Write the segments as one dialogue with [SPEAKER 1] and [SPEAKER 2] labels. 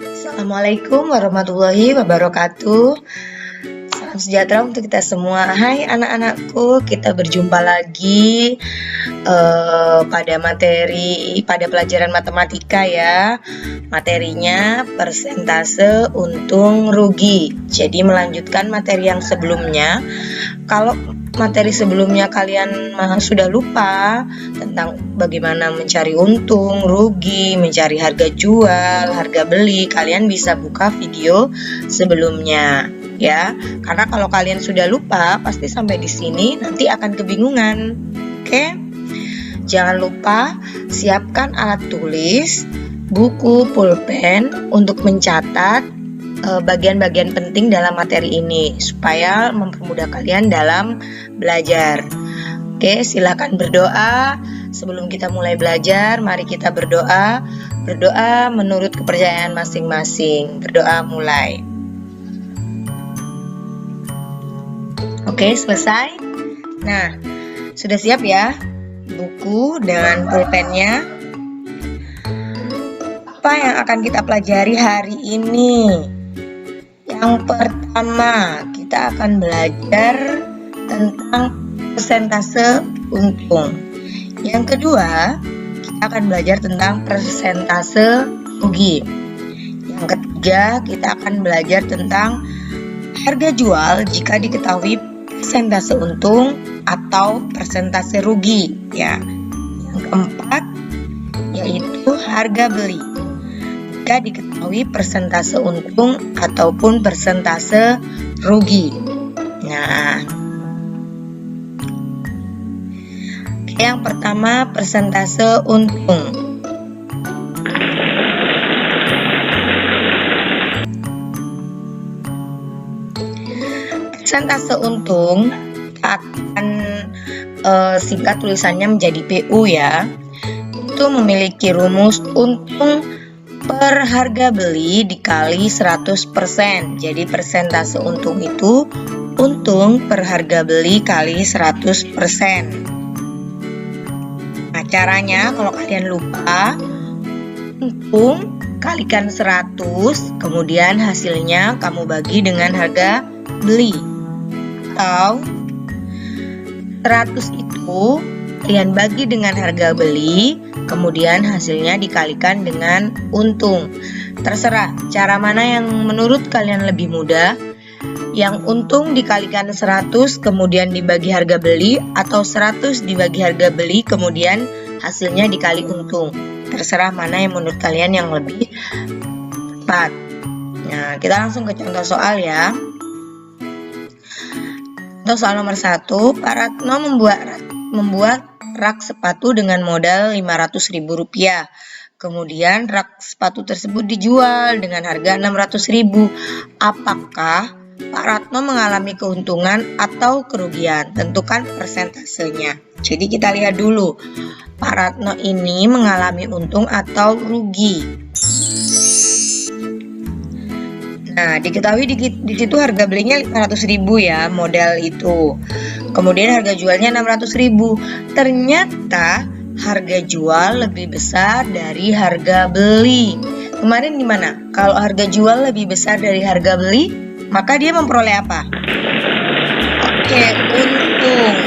[SPEAKER 1] Assalamualaikum warahmatullahi wabarakatuh. Salam sejahtera untuk kita semua. Hai anak-anakku, kita berjumpa lagi pada pelajaran matematika ya. Materinya persentase untung rugi. Jadi melanjutkan materi yang sebelumnya. Kalau materi sebelumnya kalian sudah lupa tentang bagaimana mencari untung, rugi, mencari harga jual, harga beli, kalian bisa buka video sebelumnya ya. Karena kalau kalian sudah lupa, pasti sampai di sini nanti akan kebingungan. Oke? Jangan lupa siapkan alat tulis, buku, pulpen untuk mencatat bagian-bagian penting dalam materi ini supaya mempermudah kalian dalam belajar. Oke, silakan berdoa. Sebelum kita mulai belajar, mari kita berdoa. Berdoa menurut kepercayaan masing-masing. Berdoa mulai. Oke, selesai. Nah, sudah siap ya buku dengan pulpennya? Apa yang akan kita pelajari hari ini? Yang pertama, kita akan belajar tentang persentase untung. Yang kedua, kita akan belajar tentang persentase rugi. Yang ketiga, kita akan belajar tentang harga jual jika diketahui persentase untung atau persentase rugi ya. Yang keempat, yaitu harga beli jika diketahui persentase untung ataupun persentase rugi. Nah, yang pertama persentase untung. Persentase untung akan singkat tulisannya menjadi PU ya. Itu memiliki rumus untung per harga beli dikali 100%. Jadi persentase untung itu untung per harga beli kali 100%. Nah, caranya kalau kalian lupa, untung kalikan 100, kemudian hasilnya kamu bagi dengan harga beli. Atau 100 itu kalian bagi dengan harga beli, kemudian hasilnya dikalikan dengan untung. Terserah cara mana yang menurut kalian lebih mudah. Yang untung dikalikan 100 kemudian dibagi harga beli, atau 100 dibagi harga beli kemudian hasilnya dikali untung. Terserah mana yang menurut kalian yang lebih tepat. Nah, kita langsung ke contoh soal ya. Contoh soal nomor 1, Pak Ratno membuat rak sepatu dengan modal Rp500.000. Kemudian rak sepatu tersebut dijual dengan harga Rp600.000. Apakah Pak Ratno mengalami keuntungan atau kerugian? Tentukan persentasenya. Jadi kita lihat dulu, Pak Ratno ini mengalami untung atau rugi. Nah, diketahui di situ harga belinya Rp500.000 ya, modal itu. Kemudian harga jualnya Rp600.000. Ternyata harga jual lebih besar dari harga beli. Kemarin gimana? Kalau harga jual lebih besar dari harga beli, maka dia memperoleh apa? Oke, untung.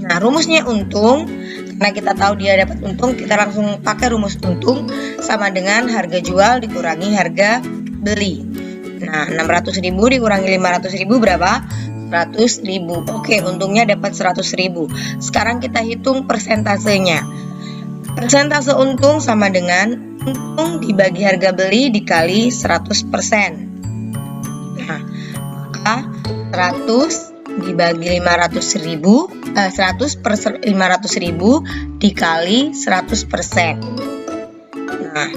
[SPEAKER 1] Nah, rumusnya untung. Karena kita tahu dia dapat untung, kita langsung pakai rumus untung sama dengan harga jual dikurangi harga beli. Nah, 600.000 dikurangi 500.000 berapa? 100.000. Oke, untungnya dapat 100.000. Sekarang kita hitung persentasenya. Persentase untung sama dengan untung dibagi harga beli dikali 100%. Nah, maka 100 dibagi 500.000, 100 per 500.000 dikali 100%. Nah,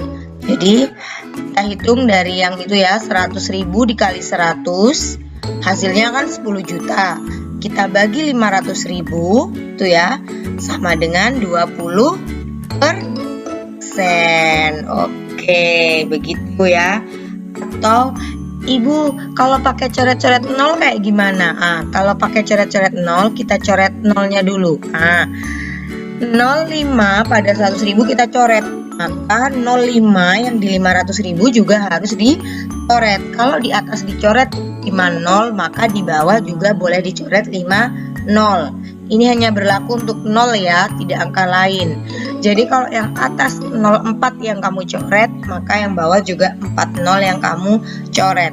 [SPEAKER 1] jadi kita hitung dari yang itu ya, 100.000 dikali 100, hasilnya kan 10 juta. Kita bagi 500.000 itu ya, sama dengan 20%. Oke, begitu ya. Atau Ibu, kalau pakai coret-coret 0 kayak gimana? Kalau pakai coret-coret 0, kita coret 0-nya dulu. 0,5 pada 100.000 kita coret. maka 05 yang di 500.000 juga harus dicoret. Kalau di atas dicoret 50, maka di bawah juga boleh dicoret 50. Ini hanya berlaku untuk 0 ya, tidak angka lain. Jadi kalau yang atas 04 yang kamu coret, maka yang bawah juga 40 yang kamu coret.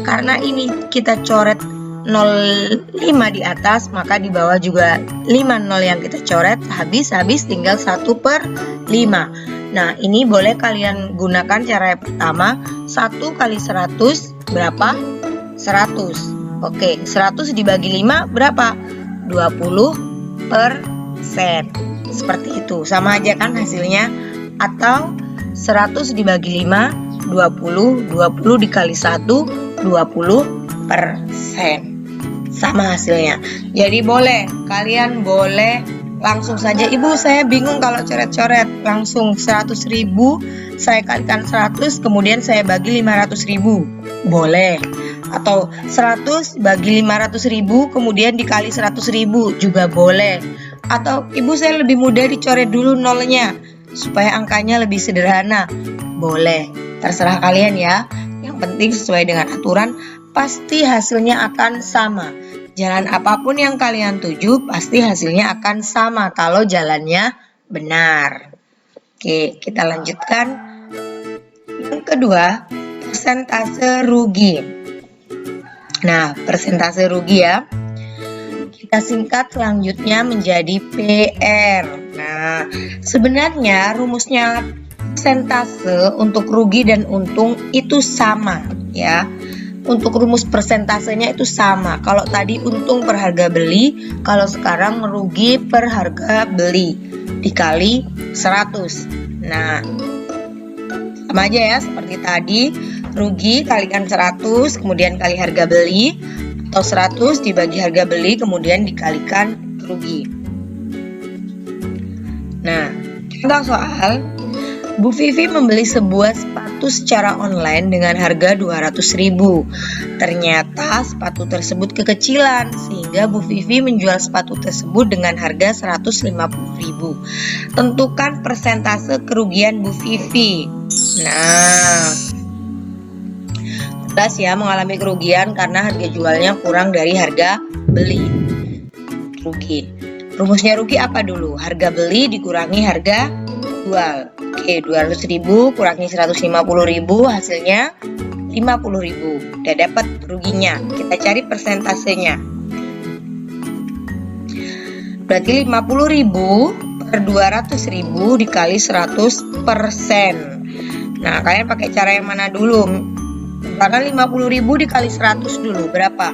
[SPEAKER 1] Karena ini kita coret 05 di atas, maka di bawah juga 50 yang kita coret, habis tinggal 1/5. Nah, ini boleh kalian gunakan cara yang pertama, 1 kali 100 berapa? 100. Oke, 100 dibagi 5 berapa? 20%. Seperti itu, sama aja kan hasilnya. Atau 100 dibagi 5, 20 dikali 1, 20%. Sama hasilnya. Jadi kalian boleh langsung saja, Ibu saya bingung kalau coret-coret, langsung 100.000 saya kalikan 100, kemudian saya bagi 500.000, boleh. Atau 100 bagi 500.000 kemudian dikali 100.000 juga boleh. Atau Ibu saya lebih mudah dicoret dulu nolnya supaya angkanya lebih sederhana, boleh. Terserah kalian ya. Yang penting sesuai dengan aturan, pasti hasilnya akan sama. Jalan apapun yang kalian tuju, pasti hasilnya akan sama kalau jalannya benar. Oke, kita lanjutkan. Yang kedua, persentase rugi. Nah, persentase rugi ya. Kita singkat selanjutnya menjadi PR. Nah, sebenarnya rumusnya persentase untuk rugi dan untung itu sama ya. Untuk rumus persentasenya itu sama. Kalau tadi untung per harga beli, kalau sekarang rugi per harga beli dikali 100. Nah, sama aja ya seperti tadi, rugi kalikan 100 kemudian kali harga beli, atau 100 dibagi harga beli kemudian dikalikan rugi. Nah, contoh soal, Bu Vivi membeli sebuah sepatu secara online dengan harga 200.000. Ternyata sepatu tersebut kekecilan sehingga Bu Vivi menjual sepatu tersebut dengan harga 150.000. Tentukan persentase kerugian Bu Vivi. Nah, jelas ya mengalami kerugian karena harga jualnya kurang dari harga beli. Rugi. Rumusnya rugi apa dulu? Harga beli dikurangi harga jual. Oke, 200.000 kurangi 150.000 hasilnya 50.000. Udah dapat ruginya. Kita cari persentasenya. Berarti 50.000 per 200.000 dikali 100%. Nah, kalian pakai cara yang mana dulu? Karena 50.000 dikali 100 dulu berapa?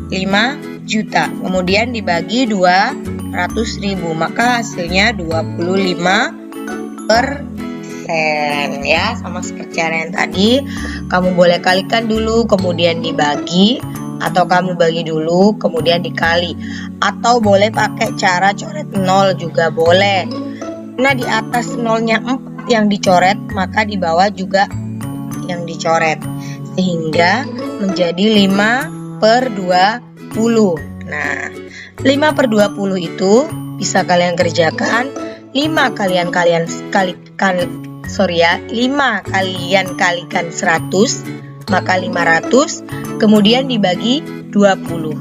[SPEAKER 1] 5 juta. Kemudian dibagi 200.000, maka hasilnya 25%. Ya, sama seperti cara yang tadi. Kamu boleh kalikan dulu kemudian dibagi, atau kamu bagi dulu kemudian dikali, atau boleh pakai cara coret 0 juga boleh. Karena di atas nolnya 4 yang dicoret, maka di bawah juga yang dicoret, sehingga menjadi 5/20. Nah, 5/20 itu bisa kalian kerjakan 5 kalian kalikan 100, maka 500, kemudian dibagi 20,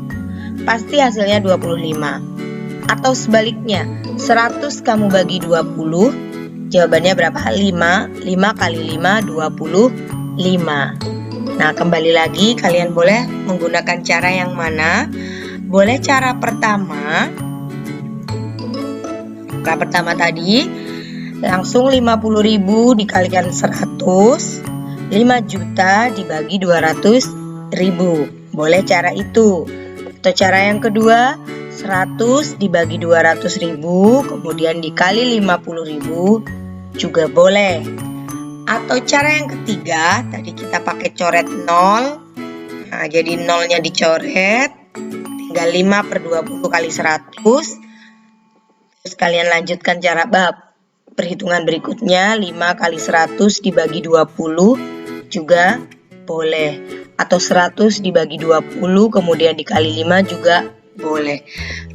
[SPEAKER 1] pasti hasilnya 25. Atau sebaliknya, 100 kamu bagi 20, jawabannya berapa? 5 kali 5, 25. Nah, kembali lagi, kalian boleh menggunakan cara yang mana? Boleh cara pertama. Cara pertama tadi, langsung 50.000 dikalikan 100, 5 juta dibagi 200.000. Boleh cara itu. Atau cara yang kedua, 100 dibagi 200.000, kemudian dikali 50.000 juga boleh. Atau cara yang ketiga, tadi kita pakai coret 0. Nah, jadi nolnya dicoret, tinggal 5/20 kali 100. Terus kalian lanjutkan cara perhitungan berikutnya, 5 kali 100 dibagi 20 juga boleh. Atau 100 dibagi 20 kemudian dikali 5 juga boleh.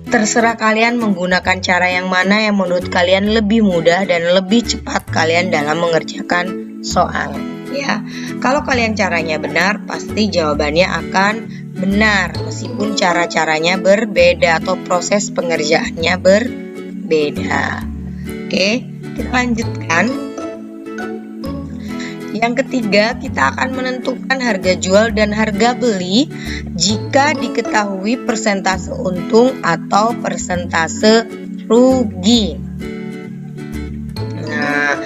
[SPEAKER 1] Terserah kalian menggunakan cara yang mana yang menurut kalian lebih mudah dan lebih cepat kalian dalam mengerjakan soal, ya. Kalau kalian caranya benar, pasti jawabannya akan benar meskipun cara-caranya berbeda atau proses pengerjaannya berbeda. Oke, kita lanjutkan. Yang ketiga, kita akan menentukan harga jual dan harga beli jika diketahui persentase untung atau persentase rugi. Nah,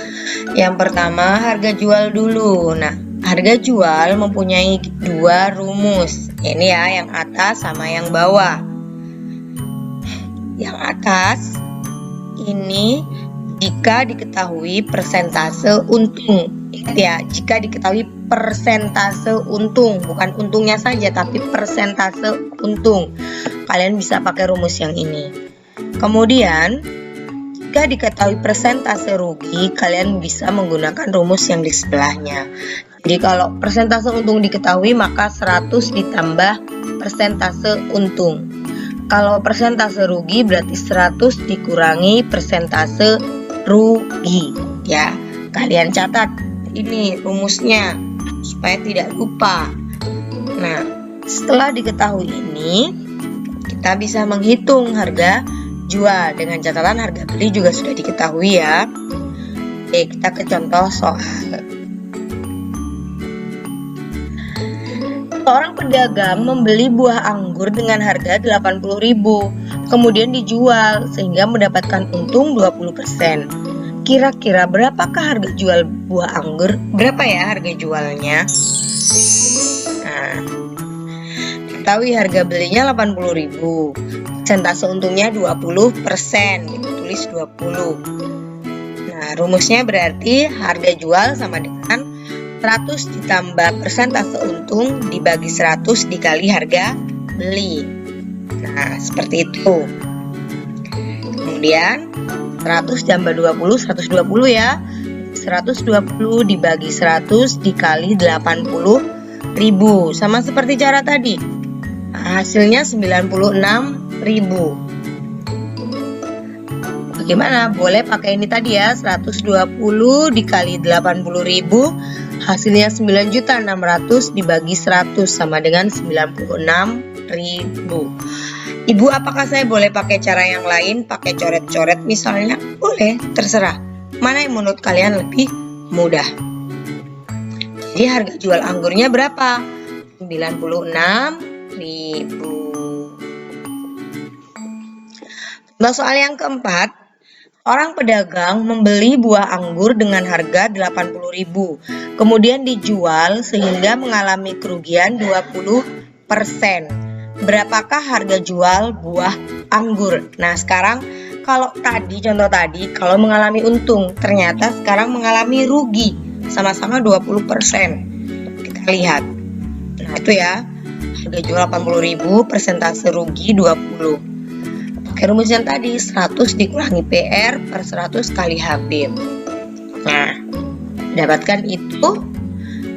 [SPEAKER 1] yang pertama harga jual dulu. Nah, harga jual mempunyai dua rumus. Ini ya, yang atas sama yang bawah. Yang atas ini jika diketahui persentase untung. Ingat ya, jika diketahui persentase untung, bukan untungnya saja tapi persentase untung. Kalian bisa pakai rumus yang ini. Kemudian, jika diketahui persentase rugi, kalian bisa menggunakan rumus yang di sebelahnya. Jadi kalau persentase untung diketahui, maka 100 ditambah persentase untung. Kalau persentase rugi berarti 100 dikurangi persentase rugi, ya. Kalian catat ini rumusnya supaya tidak lupa. Nah, setelah diketahui ini, kita bisa menghitung harga jual. Dengan catatan harga beli juga sudah diketahui ya. Oke, kita ke contoh soal. Seorang pedagang membeli buah anggur dengan harga 80.000, kemudian dijual sehingga mendapatkan untung 20%. Kira-kira berapakah harga jual buah anggur? Berapa ya harga jualnya? Nah, ketahui harga belinya 80.000. Persentase untungnya 20%, gitu, tulis 20. Nah, rumusnya berarti harga jual sama dengan 100 ditambah persentase untung dibagi 100 dikali harga beli. Nah, seperti itu. Kemudian 100 tambah 20, 120 ya. 120 dibagi 100 dikali 80.000. Sama seperti cara tadi. Nah, hasilnya 96.000. Bagaimana? Boleh pakai ini tadi ya. 120 dikali 80.000. Hasilnya 9.600.000 dibagi 100 sama dengan 96.000. Ibu, apakah saya boleh pakai cara yang lain, pakai coret-coret misalnya? Boleh, terserah. Mana yang menurut kalian lebih mudah? Jadi harga jual anggurnya berapa? 96.000. Nah, soal yang keempat, orang pedagang membeli buah anggur dengan harga 80.000, kemudian dijual sehingga mengalami kerugian 20%. Berapakah harga jual buah anggur? Nah, sekarang kalau tadi, contoh tadi, kalau mengalami untung, ternyata sekarang mengalami rugi, sama-sama 20%. Kita lihat. Nah, itu ya, harga jual 80.000, persentase rugi 20. Pakai rumus yang tadi, 100 dikurangi PR per 100 kali HB. Nah, dapatkan itu,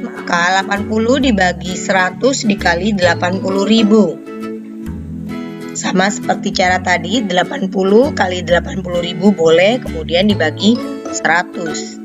[SPEAKER 1] maka 80 dibagi 100 dikali 80.000. Sama seperti cara tadi, 80 kali 80.000 boleh, kemudian dibagi 100.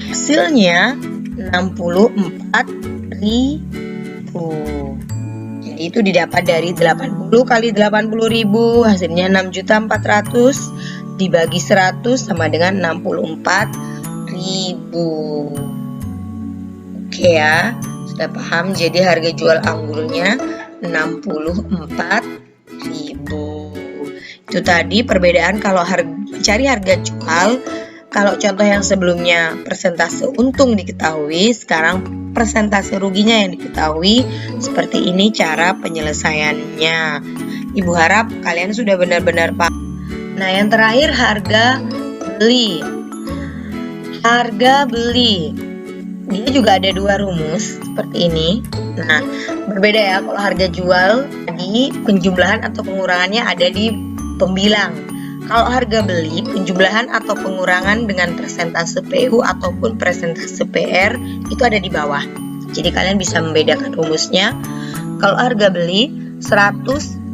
[SPEAKER 1] Hasilnya 64.000. Jadi itu didapat dari 80 kali 80.000, hasilnya 6.400.000 dibagi 100 sama dengan 64.000. Oke ya, sudah paham. Jadi harga jual anggurnya 64.000. Itu tadi perbedaan kalau mencari harga jual. Kalau contoh yang sebelumnya persentase untung diketahui, sekarang persentase ruginya yang diketahui. Seperti ini cara penyelesaiannya. Ibu harap kalian sudah benar-benar paham. Nah, yang terakhir harga beli. Harga beli. Dia juga ada dua rumus seperti ini. Nah, berbeda ya. Kalau harga jual tadi penjumlahan atau pengurangannya ada di pembilang. Kalau harga beli, penjumlahan atau pengurangan dengan persentase PU ataupun persentase PR itu ada di bawah. Jadi kalian bisa membedakan rumusnya. Kalau harga beli 100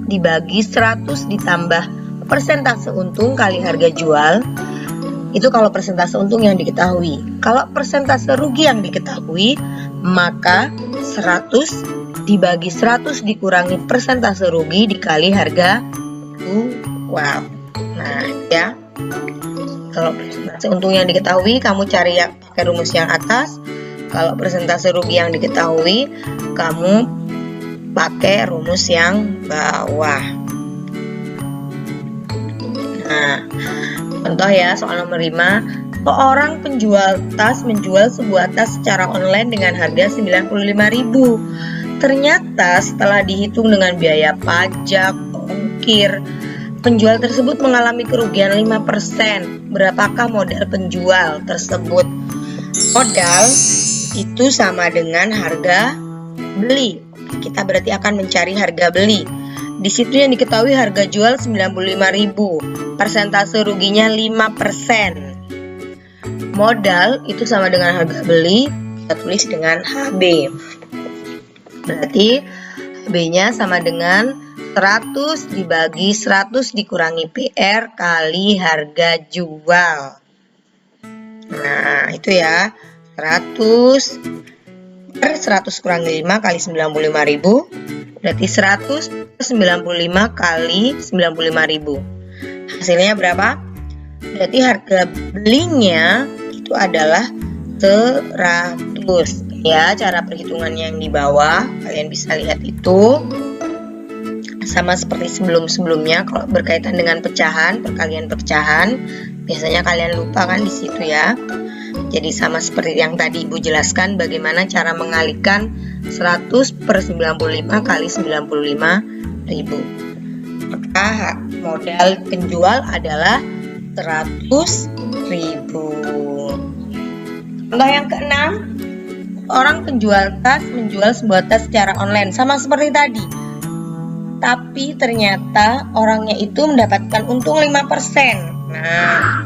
[SPEAKER 1] dibagi 100 ditambah persentase untung kali harga jual. Itu kalau persentase untung yang diketahui. Kalau persentase rugi yang diketahui, maka 100 dibagi 100 dikurangi persentase rugi dikali harga jual. Nah, ya. Kalau persentase untung yang diketahui, kamu cari yang pakai rumus yang atas. Kalau persentase rugi yang diketahui, kamu pakai rumus yang bawah. Nah, contoh ya, soal nomor 5. Seorang penjual tas menjual sebuah tas secara online dengan harga 95.000. Ternyata setelah dihitung dengan biaya pajak, ongkir, penjual tersebut mengalami kerugian 5%. Berapakah modal penjual tersebut? Modal itu sama dengan harga beli. Kita berarti akan mencari harga beli. Di situ yang diketahui harga jual 95.000. Persentase ruginya 5%. Modal itu sama dengan harga beli. Kita tulis dengan HB. Berarti HB-nya sama dengan 100 dibagi 100 dikurangi PR kali harga jual. Nah, itu ya. 100 per 100 kurangi 5 kali 95.000. Berarti 100 per 95 kali 95.000. Hasilnya berapa? Berarti harga belinya itu adalah 100. Ya, cara perhitungannya yang di bawah. Kalian bisa lihat itu. Sama seperti sebelum-sebelumnya, kalau berkaitan dengan pecahan, perkalian pecahan, biasanya kalian lupa kan di situ ya. Jadi sama seperti yang tadi Ibu jelaskan bagaimana cara mengalihkan 100 per 95 kali 95.000. Maka modal penjual adalah 100.000. Contoh yang ke-6. Orang penjual tas menjual sebuah tas secara online. Sama seperti tadi. Tapi ternyata orangnya itu mendapatkan untung 5%. Nah,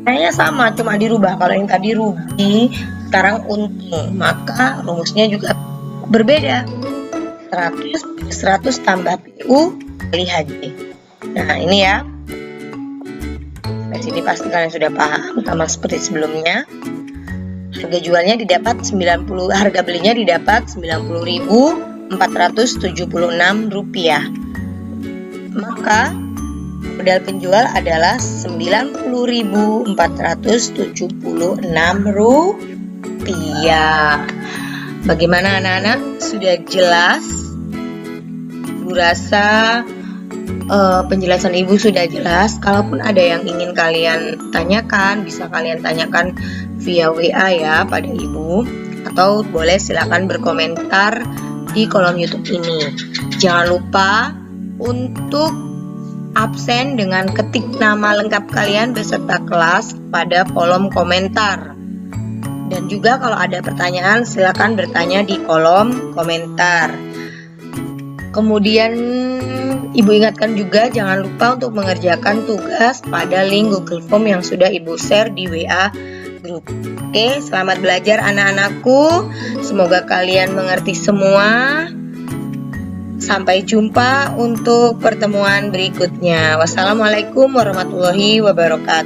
[SPEAKER 1] kayaknya sama, cuma dirubah. Kalau yang tadi rugi, sekarang untung. Maka rumusnya juga berbeda. 100 tambah PU kali HJ. Nah, ini ya. Di sini pasti kalian sudah paham, sama seperti sebelumnya. Harga jualnya didapat 90, harga belinya didapat 90.476 rupiah. Maka modal penjual adalah 90.476 rupiah. Bagaimana anak-anak? Sudah jelas? Ibu rasa penjelasan Ibu sudah jelas. Kalaupun ada yang ingin kalian tanyakan, bisa kalian tanyakan via WA ya pada Ibu, atau boleh silakan berkomentar di kolom YouTube ini. Jangan lupa untuk absen dengan ketik nama lengkap kalian beserta kelas pada kolom komentar. Dan juga kalau ada pertanyaan silakan bertanya di kolom komentar. Kemudian Ibu ingatkan juga jangan lupa untuk mengerjakan tugas pada link Google Form yang sudah Ibu share di WA grup. Oke, selamat belajar anak-anakku. Semoga kalian mengerti semua. Sampai jumpa untuk pertemuan berikutnya. Wassalamualaikum warahmatullahi wabarakatuh.